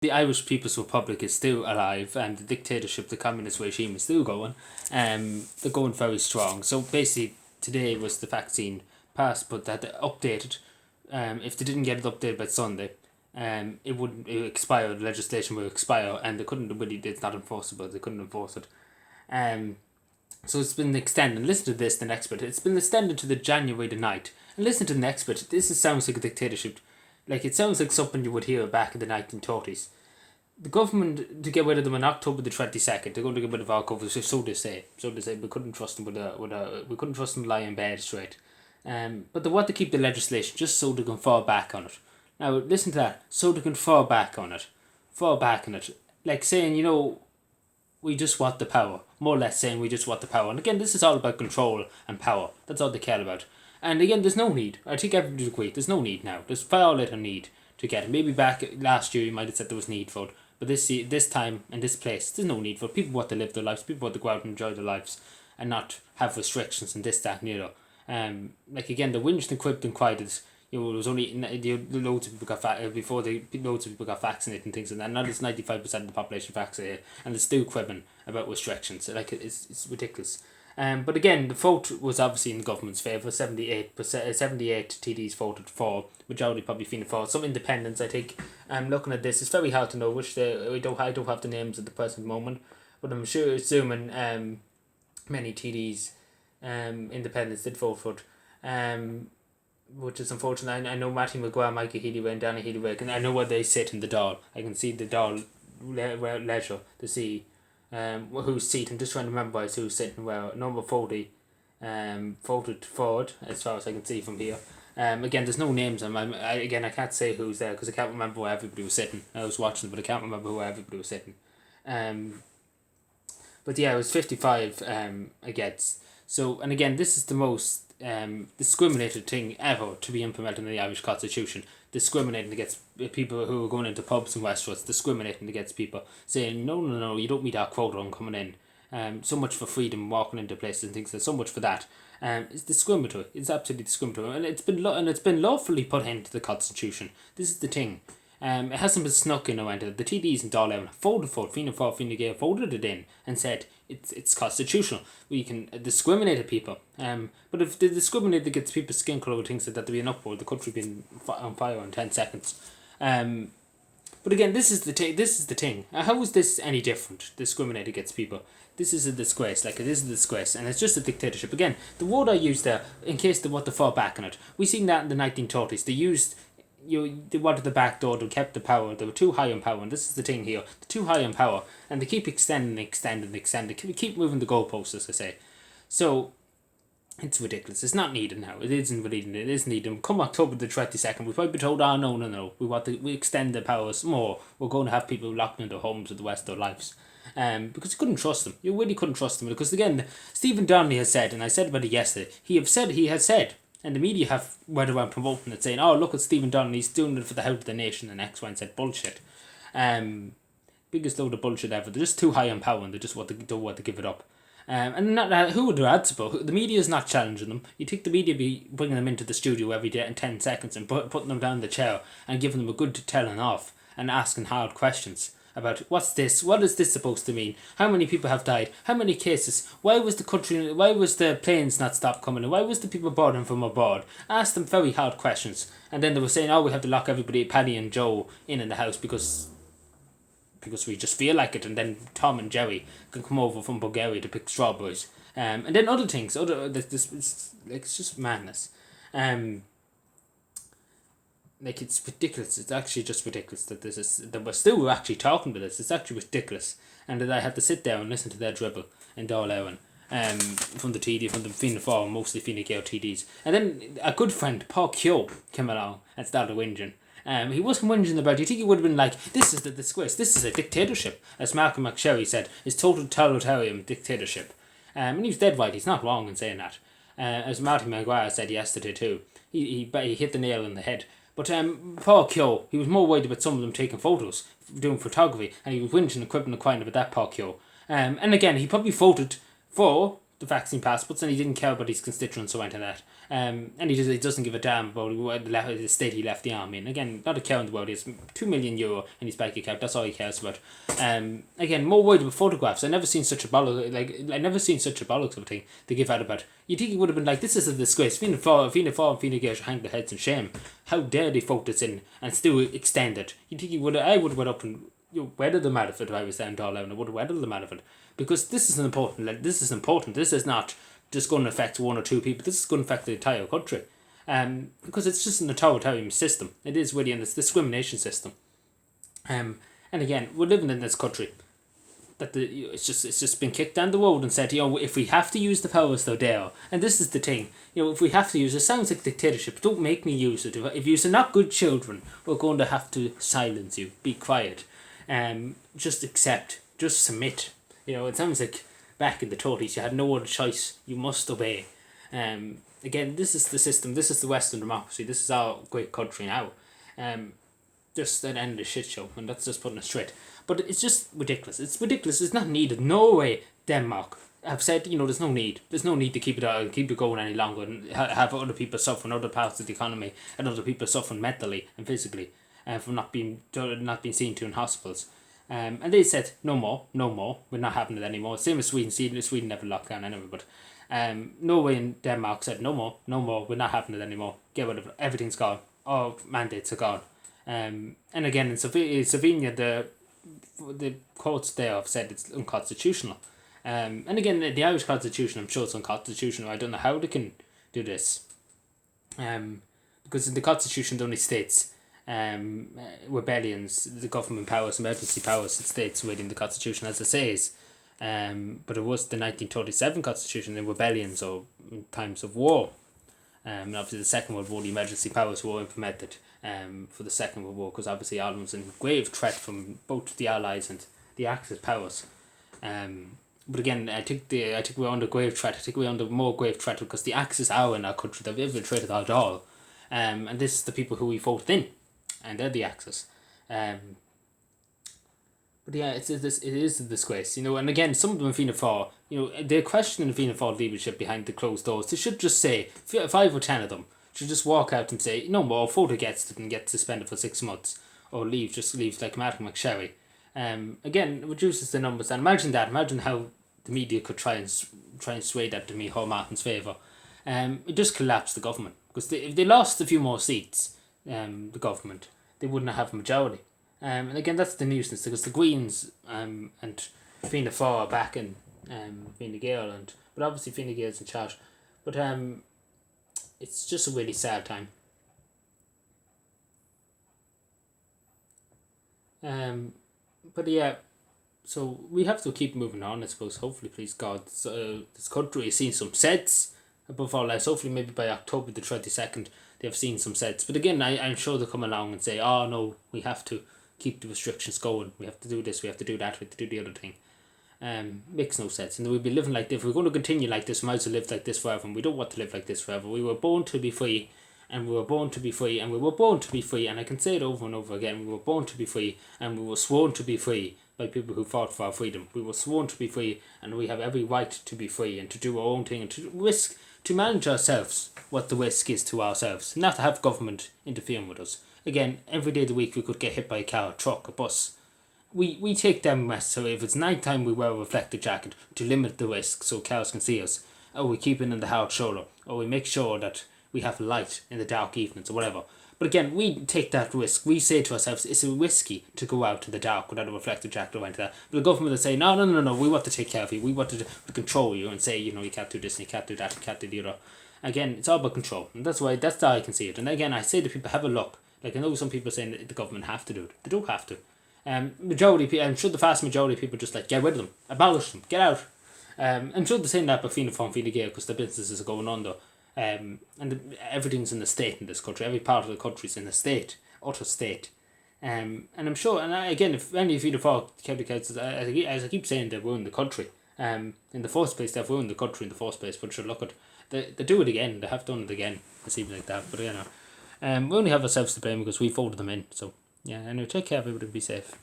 the Irish People's Republic is still alive, and the dictatorship, the communist regime, is still going. They're going very strong. So basically, today was the vaccine passed, but that updated. If they didn't get it updated by Sunday, it wouldn't expire. The legislation will expire, and they couldn't really. It's not enforceable. They couldn't enforce it. So it's been extended. Listen to this, the next bit. It's been extended to the January the 9th. And listen to the next bit. Sounds like a dictatorship. Like, it sounds like something you would hear back in the 1930s. The government, to get rid of them on October the 22nd, they're going to get rid of our government, so they say. We couldn't trust them we couldn't trust them to lie in bed straight. But they want to keep the legislation just so they can fall back on it. Now, listen to that. So they can fall back on it. Fall back on it. Like saying, we just want the power. More or less saying we just want the power. And again, this is all about control and power. That's all they care about. And again, there's no need. I think everybody agrees. There's no need now. There's far little need to get it. Maybe back last year you might have said there was need for it. But this time and this place, there's no need for it. People want to live their lives. People want to go out and enjoy their lives and not have restrictions and this, that, and the other. Like again, the whinged and quipped and quieted. There was only loads of people got loads of people got vaccinated and things like that. Now there's 95% of the population vaccinated, and they're still quibbling about restrictions. Like it's ridiculous. But again, the vote was obviously in the government's favour. 78 TDs voted for, majority probably feeling for. Some independents, I think. Looking at this, it's very hard to know which I don't have the names at the present moment, but I'm assuming many TDs, independents did vote for it. Which is unfortunate. I know Matty Maguire, Michael Healy-Way and Danny Healy-Way, and I know where they sit in the Dáil. I can see the Dáil leisure to see who's seat. I'm just trying to remember who's sitting where. Number 40 voted for it, as far as I can see from here. Again, there's no names. I can't say who's there because I can't remember where everybody was sitting. I was watching, but I can't remember where everybody was sitting. But yeah, it was 55 against. So, and again, this is the most discriminated thing ever to be implemented in the Irish Constitution. Discriminating against people who are going into pubs and restaurants, discriminating against people, saying, no, you don't meet our quota on coming in. So much for freedom, walking into places and things, so much for that. It's discriminatory. It's absolutely discriminatory. And it's been lawfully put into the Constitution. This is the thing. It hasn't been snuck in or anything. The TDs in Dáil voted for it. Fianna Fáil, Fine Gael voted it in and said it's constitutional. We can discriminate at people. But if they discriminate against people's skin colour, things like that, there'd be an uproar. The country being on fire in 10 seconds. But again, this is the thing. How is this any different? Discriminate against people. This is a disgrace. It is a disgrace, and it's just a dictatorship. Again, the word I used there, in case they want to fall back on it. We seen that in the 1930s. They wanted the back door, they kept the power, they were too high in power, and this is the thing here, they're too high in power, and they keep extending, keep moving the goalposts, as I say. So, it's ridiculous. It's not needed now. It isn't needed. It is needed. Come October the 22nd, we've probably been told, no, we extend the powers more. We're going to have people locked in their homes for the rest of their lives. Because you couldn't trust them. You really couldn't trust them. Because again, Stephen Donnelly has said, and I said about it yesterday, he has said, and the media have went around promoting it, saying, oh, look at Stephen Donnelly, he's doing it for the health of the nation, and X, Y, and Z. Bullshit. Biggest load of bullshit ever. They're just too high on power, and they just don't want to give it up. And not who would they answer? The media is not challenging them. You think the media be bringing them into the studio every day in 10 seconds and putting them down in the chair and giving them a good telling off and asking hard questions about what's this? What is this supposed to mean? How many people have died? How many cases? Why was the planes not stopped coming in? Why was the people boarding from abroad? Ask them very hard questions. And then they were saying, oh, we have to lock everybody, Paddy and Joe, in the house because we just feel like it, and then Tom and Jerry can come over from Bulgaria to pick strawberries. And then other things, it's just madness. It's ridiculous. It's actually just ridiculous that we're actually talking about this. It's actually ridiculous, and that I have to sit there and listen to their dribble in Dáil from the Fianna Fáil, mostly Fine Gael TDs, and then a good friend Paul Keogh came along and started whinging. He wasn't whinging about it. You think he would have been like, this is the disgrace, this is a dictatorship, as Malcolm McSherry said, it's total totalitarian dictatorship. And he was dead right, he's not wrong in saying that. As Martin Maguire said yesterday too, he hit the nail on the head. But Paul Keogh, he was more worried about some of them taking photos, doing photography, and he was whinging and quipping and crying about that Paul Keogh. And again, he probably voted for the vaccine passports, and he didn't care about his constituents or anything like that. And he doesn't give a damn about the state he left the army in. Again, not a care in the world. He has €2 million in his bank account. That's all he cares about. Again, more worried about photographs. I never seen such a bollocks of a thing to give out about. You think he would have been like, this is a disgrace. Fianna Gael should hang their heads in shame. How dare they vote this in and still extend it? You think he would have? I would have went up and weathered them out of it if I was down tall and I would have weathered them out of it. Because this is important. This is important. This is not just going to affect one or two people. This is going to affect the entire country. Because it's just an authoritarian system. It is really in this discrimination system. And again, we're living in this country that it's just been kicked down the road and said, if we have to use the powers, they're there. And this is the thing, if we have to use it, sounds like dictatorship. Don't make me use it. If you're not good children, we're going to have to silence you. Be quiet. Just accept. Just submit. It sounds like back in the 30s, you had no other choice. You must obey. Again, this is the system. This is the Western democracy. This is our great country now. Just an end of the shit show, and that's just putting it straight. But it's just ridiculous. It's ridiculous. It's not needed. No way Denmark have said, there's no need. There's no need to keep it going any longer and have other people suffering, other parts of the economy, and other people suffering mentally and physically from not being seen to in hospitals. And they said, no more, we're not having it anymore. Same as Sweden. Sweden never locked down anyway, but Norway and Denmark said, no more, we're not having it anymore. Get rid of it. Everything's gone. All mandates are gone. And again, in Slovenia, the courts there have said it's unconstitutional. And again, the Irish constitution, I'm sure it's unconstitutional. I don't know how they can do this. Because in the constitution it only states rebellions, the government powers, emergency powers, it states within the constitution as it says. But it was the 1937 constitution in rebellions or in times of war. And obviously the Second World War, the emergency powers were implemented for the Second World War, because obviously Ireland was in grave threat from both the Allies and the Axis powers. But again, I think we're under grave threat. I think we're under more grave threat because the Axis are in our country. They've infiltrated our all. And this is the people who we voted in, and they're the Axis. But yeah, it is a disgrace, and again, some of them in Fianna Fáil, they're questioning the Fianna Fáil leadership behind the closed doors. They should just say, 5 or 10 of them should just walk out and say, no more, vote against it and get suspended for 6 months, or leave like Martin McSherry. Again, it reduces the numbers, and imagine how the media could try and sway that to me, Hall Martin's favour. It just collapsed the government, because if they lost a few more seats, the government, they wouldn't have a majority. And again, that's the nuisance, because the Greens and Fianna Fáil are back in Fine Gael, but obviously Fine Gael's in charge. But it's just a really sad time. But yeah, so we have to keep moving on, I suppose. Hopefully, please God, this country has seen some sets. Above all else, hopefully maybe by October the 22nd, they have seen some sets. But again, I'm sure they'll come along and say, oh no, we have to keep the restrictions going. We have to do this, we have to do that, we have to do the other thing. Makes no sense. And we'll be living like this. If we're going to continue like this, we might as well live like this forever. And we don't want to live like this forever. We were born to be free, and we were born to be free, and we were born to be free. And I can say it over and over again. We were born to be free, and we were sworn to be free by people who fought for our freedom. We were sworn to be free, and we have every right to be free and to do our own thing and to manage ourselves, what the risk is to ourselves, not to have government interfering with us. Again, every day of the week we could get hit by a car, a truck, a bus. We take them risks, so if it's night time we wear a reflective jacket to limit the risk so cars can see us, or we keep it in the hard shoulder, or we make sure that we have light in the dark evenings or whatever. But again, we take that risk. We say to ourselves, it's risky to go out in the dark without a reflective jacket or anything like that. But the government will say, no, we want to take care of you. We want to control you and say, you can't do this and you can't do that, you can't do the other. Again, it's all about control. And that's how I can see it. And again, I say to people, have a look. Like, I know some people are saying that the government have to do it. They don't have to. I'm sure the vast majority of people just get rid of them, abolish them, get out. I'm sure they're saying that about Fianna Fáil and Fine Gael because the businesses are going under. And everything's in the state in this country. Every part of the country is in the state, utter state. And I'm sure, again, if any of you Fáil county councils, as I keep saying, they've ruined the country. In the first place, they've ruined the country in the first place. But sure, look at they do it again. They have done it again. It seems like that. But we only have ourselves to blame because we voted them in. So yeah, anyway, take care, everybody. Be safe.